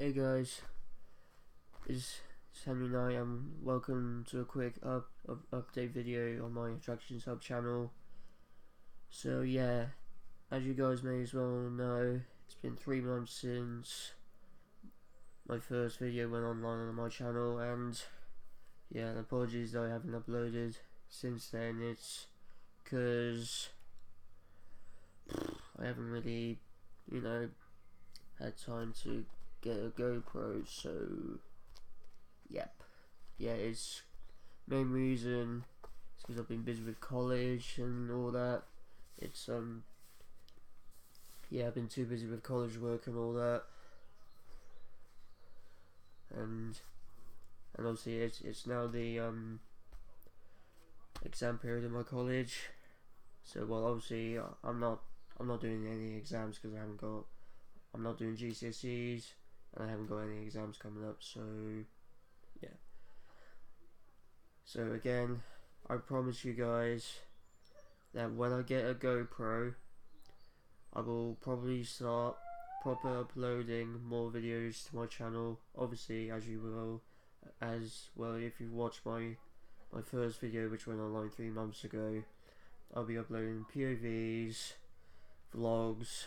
Hey guys, it's Henry Knight and welcome to a quick update video on my Attractions Hub channel. So yeah, as you guys may as well know, it's been 3 months since my first video went online on my channel, and yeah, and apologies that I haven't uploaded since then. It's because I haven't really, had time to get a GoPro, so yep. Yeah, it's main reason is because I've been busy with college and all that. It's yeah, I've been too busy with college work and all that, and obviously it's now the exam period in my college. So well, obviously I'm not doing any exams because I'm not doing GCSEs and I haven't got any exams coming up. So yeah. So again, I promise you guys that when I get a GoPro, I will probably start proper uploading more videos to my channel. Obviously, as you will, as well, if you watch my first video, which went online 3 months ago, I'll be uploading POVs, vlogs,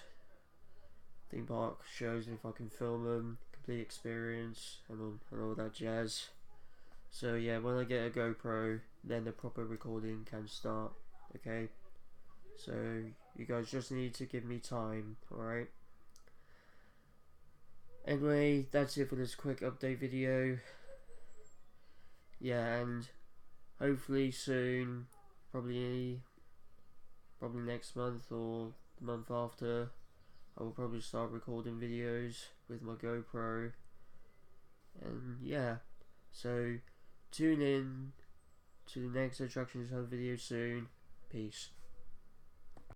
theme park shows if I can film them, complete experience, and all that jazz. So yeah, when I get a GoPro, then the proper recording can start. Okay, so you guys just need to give me time, alright? Anyway, that's it for this quick update video. Yeah, and hopefully soon, probably next month or the month after, I will probably start recording videos with my GoPro. And yeah, so tune in to the next Attractions Hub video soon. Peace.